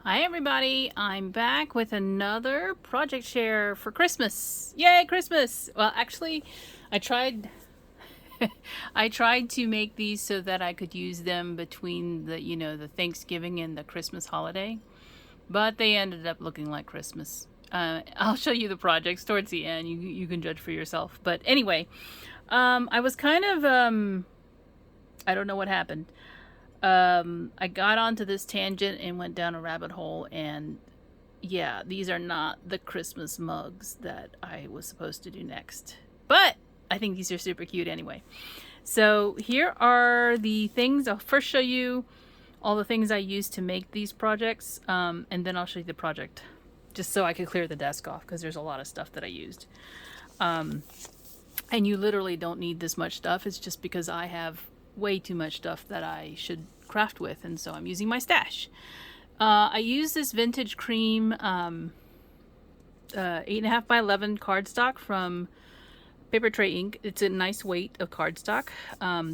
Hi everybody, I'm back with another project share for Christmas. Yay, Christmas! Well, actually, I tried I tried to make these so that I could use them between the Thanksgiving and the Christmas holiday, but they ended up looking like Christmas. I'll show you the projects towards the end. You can judge for yourself. But anyway, I was kind of I don't know what happened. I got onto this tangent and went down a rabbit hole, and yeah, these are not the Christmas mugs that I was supposed to do next. But I think these are super cute anyway. So here are the things. I'll first show you all the things I used to make these projects, and then I'll show you the project, just so I could clear the desk off, because there's a lot of stuff that I used. And you literally don't need this much stuff. It's just because I have way too much stuff that I should craft with, and so I'm using my stash. I use this vintage cream 8.5 by 11 cardstock from Paper Tray Ink. It's a nice weight of cardstock.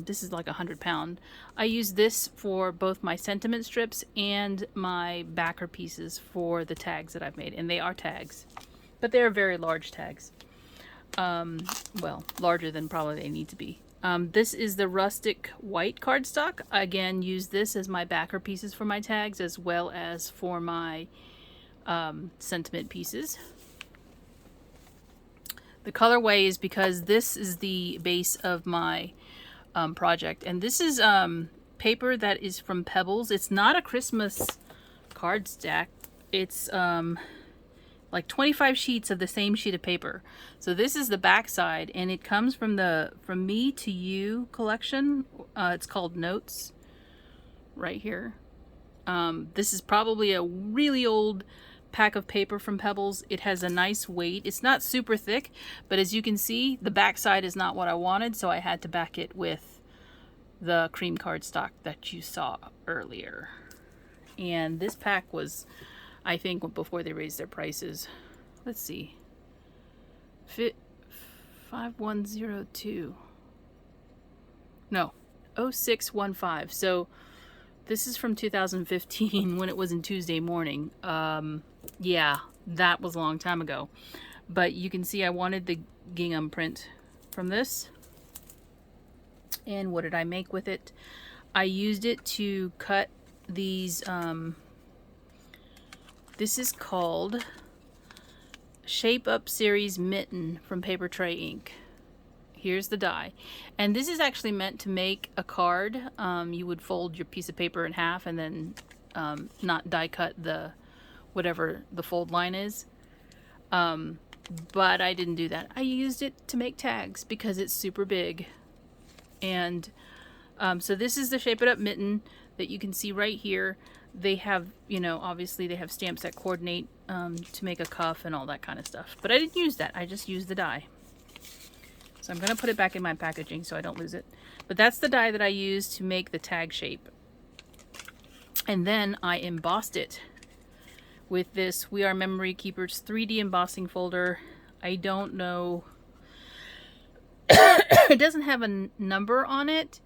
This is like 100 pound. I use this for both my sentiment strips and my backer pieces for the tags that I've made, and they are tags, but they are very large tags. Well, larger than probably they need to be. This is the rustic white cardstock. Again, use this as my backer pieces for my tags, as well as for my sentiment pieces. The colorway is because this is the base of my project, and this is paper that is from Pebbles. It's not a Christmas card stack. It's like 25 sheets of the same sheet of paper. So this is the back side, and it comes from the From Me to You collection. It's called Notes right here. This is probably a really old pack of paper from Pebbles. It has a nice weight. It's not super thick, but as you can see, the back side is not what I wanted, so I had to back it with the cream cardstock that you saw earlier. And this pack was, I think, before they raised their prices. Let's see. 5102. No, 0615. So this is from 2015 when it was in Tuesday morning. Yeah, that was a long time ago. But you can see I wanted the gingham print from this. And what did I make with it? I used it to cut these this is called Shape Up Series Mitten from Paper Tray Ink. Here's the die. And this is actually meant to make a card. You would fold your piece of paper in half and then not die cut the whatever the fold line is. But I didn't do that. I used it to make tags because it's super big. And so this is the Shape It Up mitten that you can see right here. They have, obviously they have stamps that coordinate to make a cuff and all that kind of stuff. But I didn't use that. I just used the die. So I'm going to put it back in my packaging so I don't lose it. But that's the die that I used to make the tag shape. And then I embossed it with this We Are Memory Keepers 3D embossing folder. I don't know. It doesn't have a number on it.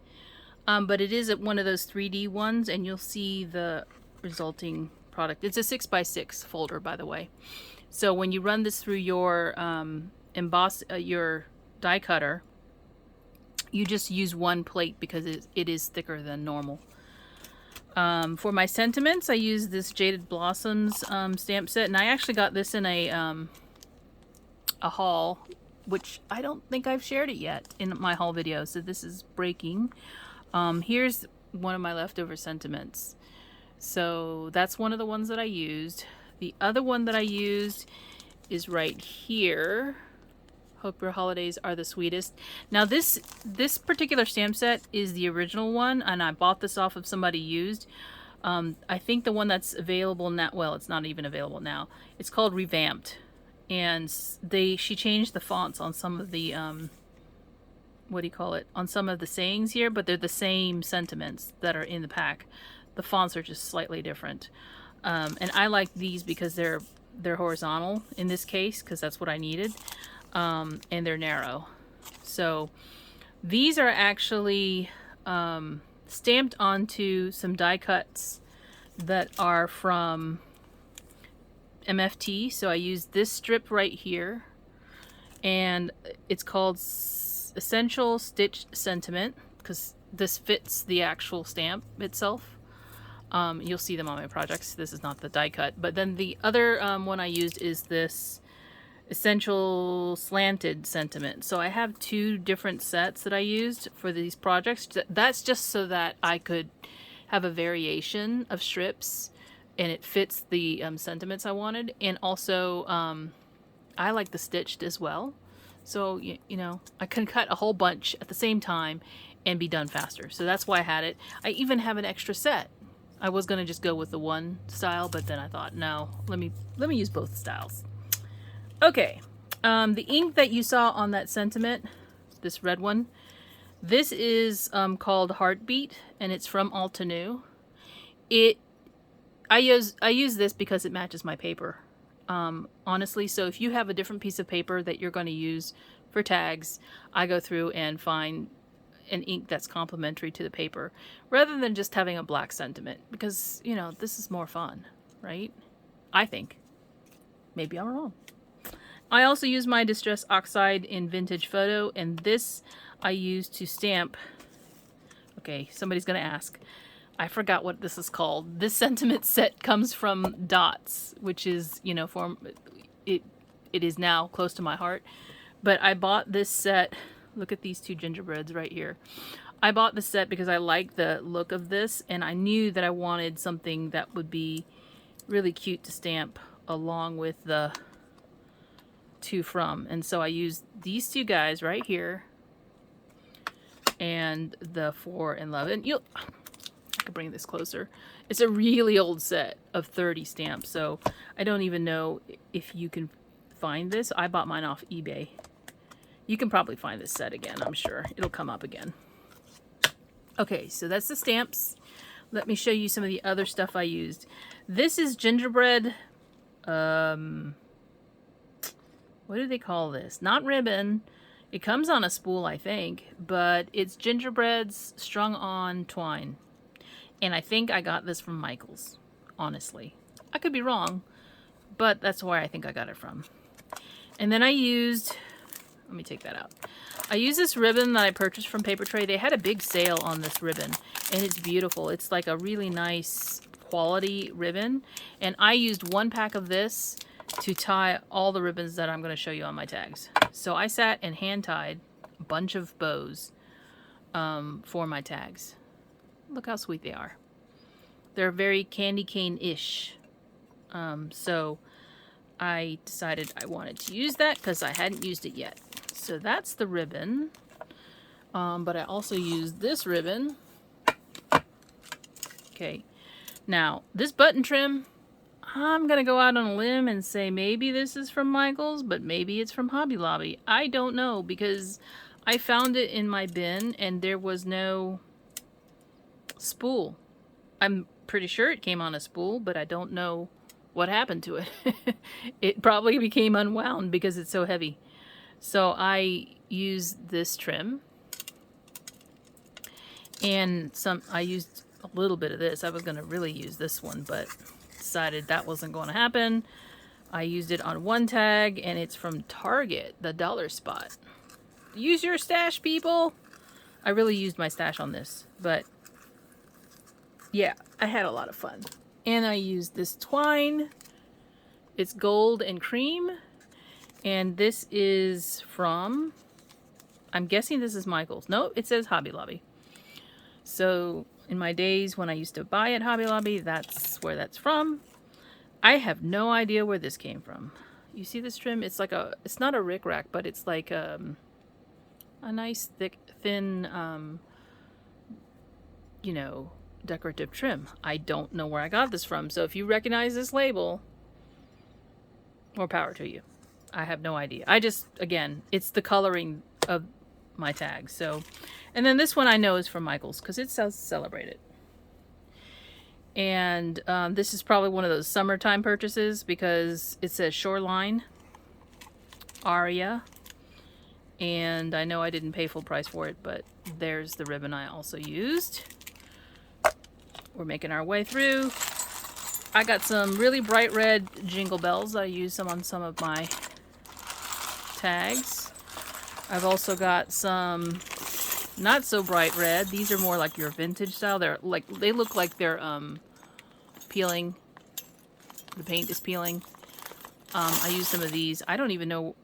But it is one of those 3D ones, and you'll see the resulting product. It's a 6x6 folder, by the way. So when you run this through your your die cutter, you just use one plate because it is thicker than normal. For my sentiments, I use this Jaded Blossoms stamp set, and I actually got this in a haul, which I don't think I've shared it yet in my haul video, so this is breaking. Here's one of my leftover sentiments. So that's one of the ones that I used. The other one that I used is right here. Hope your holidays are the sweetest. Now this particular stamp set is the original one, and I bought this off of somebody used. I think the one that's available now, well, it's not even available now. It's called Revamped. And she changed the fonts on some of the on some of the sayings here, but they're the same sentiments that are in the pack. The fonts are just slightly different. And I like these because they're horizontal in this case, because that's what I needed. And they're narrow. So these are actually stamped onto some die cuts that are from MFT, so I used this strip right here, and it's called Essential Stitch Sentiment because this fits the actual stamp itself. You'll see them on my projects. This is not the die cut, but then the other one I used is this Essential Slanted Sentiment. So I have two different sets that I used for these projects. That's just so that I could have a variation of strips and it fits the sentiments I wanted. And also I like the stitched as well. So, you know, I can cut a whole bunch at the same time and be done faster. So that's why I had it. I even have an extra set. I was going to just go with the one style, but then I thought, no, let me use both styles. Okay, the ink that you saw on that sentiment, this red one, this is called Heartbeat, and it's from Altenew. I use this because it matches my paper, honestly. So if you have a different piece of paper that you're going to use for tags, I go through and find an ink that's complementary to the paper, rather than just having a black sentiment, because, you know, this is more fun, right? I think. Maybe I'm wrong. I also use my Distress Oxide in Vintage Photo, and this I use to stamp. Okay, somebody's gonna ask. I forgot what this is called. This sentiment set comes from Dots, which is, you know, it is now close to my heart. But I bought this set. Look at these two gingerbreads right here. I bought the set because I like the look of this, and I knew that I wanted something that would be really cute to stamp along with the to from. And so I used these two guys right here and the For in Love. And I could bring this closer. It's a really old set of 30 stamps, so I don't even know if you can find this. I bought mine off eBay. You can probably find this set again, I'm sure. It'll come up again. Okay, so that's the stamps. Let me show you some of the other stuff I used. This is gingerbread, what do they call this? Not ribbon. It comes on a spool, I think, but it's gingerbreads strung on twine. And I think I got this from Michael's, honestly. I could be wrong, but that's where I think I got it from. And then I used... Let me take that out. I use this ribbon that I purchased from Paper Tray. They had a big sale on this ribbon, and it's beautiful. It's like a really nice quality ribbon, and I used one pack of this to tie all the ribbons that I'm going to show you on my tags. So I sat and hand tied a bunch of bows for my tags. Look how sweet they are. They're very candy cane-ish. So I decided I wanted to use that because I hadn't used it yet. So that's the ribbon, but I also used this ribbon. Okay, now this button trim, I'm gonna go out on a limb and say maybe this is from Michael's, but maybe it's from Hobby Lobby. I don't know, because I found it in my bin and there was no spool. I'm pretty sure it came on a spool, but I don't know what happened to it. It probably became unwound because it's so heavy. So I used this trim, and I used a little bit of this. I was going to really use this one, but decided that wasn't going to happen. I used it on one tag, and it's from Target, the Dollar Spot. Use your stash, people! I really used my stash on this, but yeah, I had a lot of fun. And I used this twine. It's gold and cream. And this is from, I'm guessing this is Michael's. No, it says Hobby Lobby. So in my days when I used to buy at Hobby Lobby, that's where that's from. I have no idea where this came from. You see this trim? It's like it's not a rickrack, but it's like a nice thick, thin, you know, decorative trim. I don't know where I got this from. So if you recognize this label, more power to you. I have no idea. I just, again, it's the coloring of my tags. So, and then this one I know is from Michael's because it says Celebrate It. And this is probably one of those summertime purchases because it says Shoreline, Aria, and I know I didn't pay full price for it, but there's the ribbon I also used. We're making our way through. I got some really bright red jingle bells. I used some on some of my tags. I've also got some not so bright red. These are more like your vintage style. They look like they're peeling. The paint is peeling. I use some of these. I don't even know.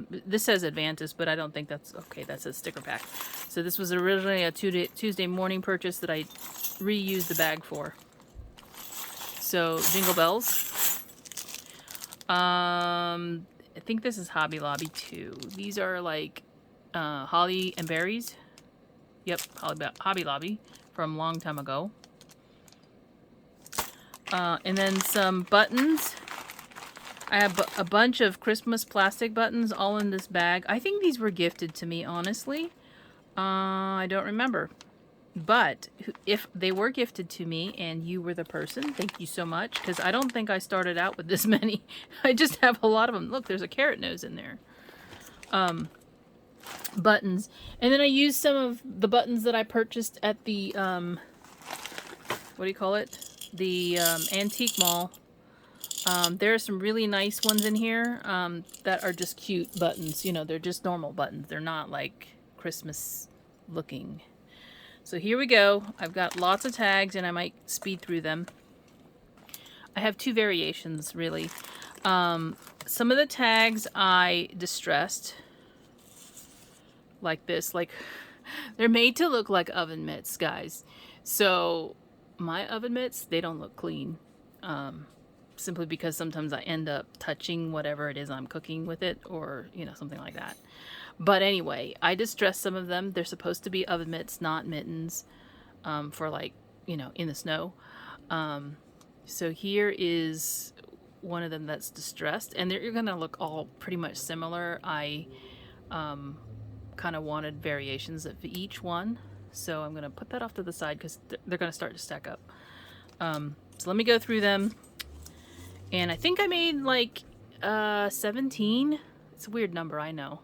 This says Advantis, but I don't think that's okay. That's a sticker pack. So this was originally a Tuesday morning purchase that I reused the bag for. So jingle bells. I think this is Hobby Lobby too. These are like holly and berries. Yep, Hobby Lobby from a long time ago. And then some buttons. I have a bunch of Christmas plastic buttons all in this bag. I think these were gifted to me, honestly. I don't remember. But if they were gifted to me and you were the person, thank you so much. Because I don't think I started out with this many. I just have a lot of them. Look, there's a carrot nose in there. Buttons. And then I used some of the buttons that I purchased at the, what do you call it? The antique mall. There are some really nice ones in here that are just cute buttons. You know, they're just normal buttons. They're not like Christmas looking. So here we go. I've got lots of tags and I might speed through them. I have two variations really. Some of the tags I distressed like this. Like they're made to look like oven mitts, guys. So my oven mitts, they don't look clean. Simply because sometimes I end up touching whatever it is I'm cooking with it, or, you know, something like that. But anyway, I distressed some of them. They're supposed to be oven mitts, not mittens, for like, you know, in the snow. So here is one of them that's distressed, and they're going to look all pretty much similar. I kind of wanted variations of each one. So I'm going to put that off to the side because they're going to start to stack up. So let me go through them. And I think I made like 17. It's a weird number, I know.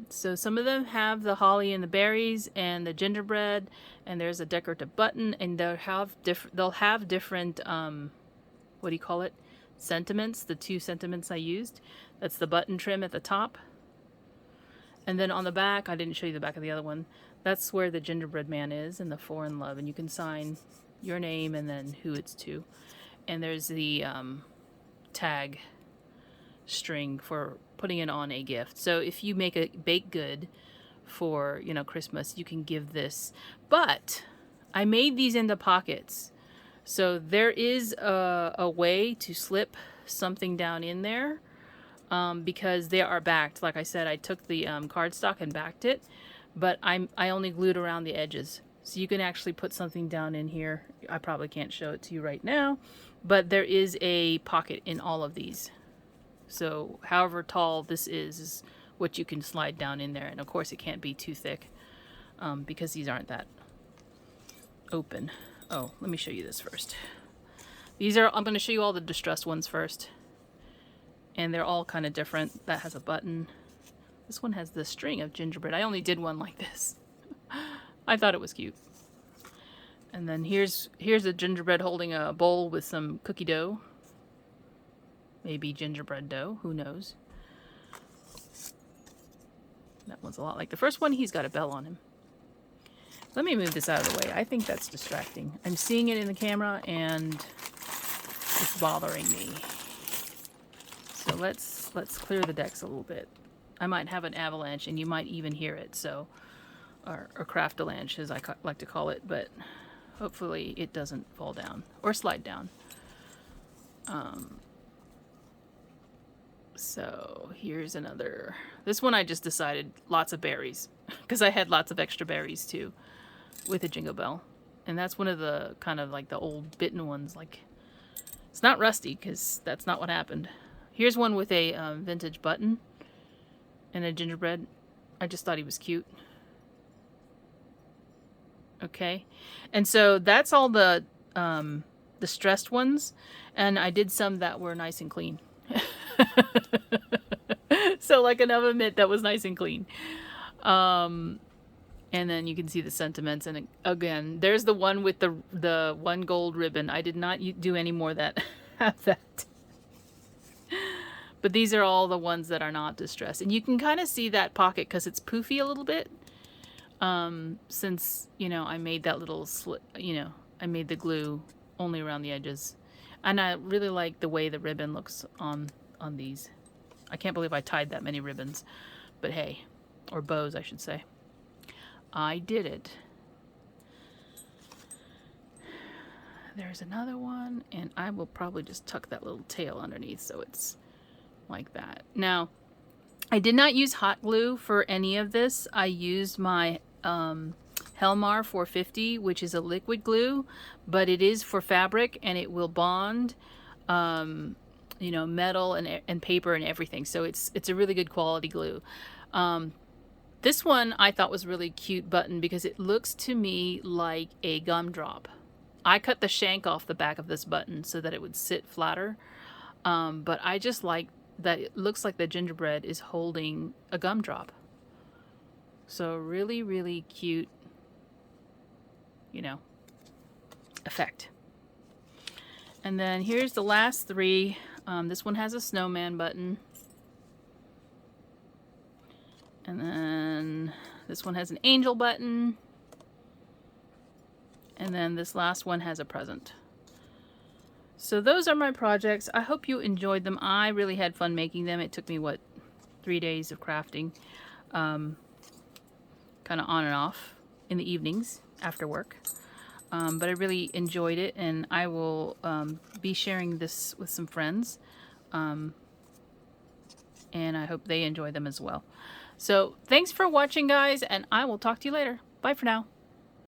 So some of them have the holly and the berries and the gingerbread, and there's a decorative button, and they'll have different what do you call it? Sentiments. The two sentiments I used. That's the button trim at the top. And then on the back, I didn't show you the back of the other one. That's where the gingerbread man is and the for in love, and you can sign your name and then who it's to. And there's the tag string for putting it on a gift. So if you make a baked good for, you know, Christmas, you can give this. But I made these into pockets. So there is a way to slip something down in there because they are backed. Like I said, I took the cardstock and backed it, but I only glued around the edges. So you can actually put something down in here. I probably can't show it to you right now, but there is a pocket in all of these. So however tall this is what you can slide down in there. And of course it can't be too thick because these aren't that open. Oh, let me show you this first. I'm going to show you all the distressed ones first. And they're all kind of different. That has a button. This one has the string of gingerbread. I only did one like this. I thought it was cute. And then here's a gingerbread holding a bowl with some cookie dough. Maybe gingerbread dough, who knows. That one's a lot like the first one. He's got a bell on him. Let me move this out of the way. I think that's distracting. I'm seeing it in the camera and it's bothering me. So let's clear the decks a little bit. I might have an avalanche and you might even hear it. So, or craft-a-lanche as I like to call it, but hopefully it doesn't fall down or slide down. So here's another. This one I just decided lots of berries because I had lots of extra berries too with a jingle bell. And that's one of the kind of like the old bitten ones. Like it's not rusty because that's not what happened. Here's one with a vintage button and a gingerbread. I just thought he was cute. Okay, and so that's all the distressed ones, and I did some that were nice and clean. So like an oven mitt that was nice and clean. And then you can see the sentiments. And again, there's the one with the one gold ribbon. I did not do any more that have that. But these are all the ones that are not distressed. And you can kind of see that pocket because it's poofy a little bit. Since, you know, I made that little slit, you know, I made the glue only around the edges. And I really like the way the ribbon looks on these. I can't believe I tied that many ribbons. But hey, or bows, I should say. I did it. There's another one, and I will probably just tuck that little tail underneath so it's like that. Now, I did not use hot glue for any of this. I used my Helmar 450, which is a liquid glue, but it is for fabric and it will bond, you know, metal and paper and everything. So it's a really good quality glue. This one I thought was really cute button because it looks to me like a gumdrop. I cut the shank off the back of this button so that it would sit flatter. But I just like that it looks like the gingerbread is holding a gumdrop. So really, really cute, you know, effect. And then here's the last three. This one has a snowman button. And then this one has an angel button. And then this last one has a present. So those are my projects. I hope you enjoyed them. I really had fun making them. It took me, what, 3 days of crafting. Kind of on and off in the evenings after work. But I really enjoyed it, and I will be sharing this with some friends. And I hope they enjoy them as well. So thanks for watching, guys, and I will talk to you later. Bye for now.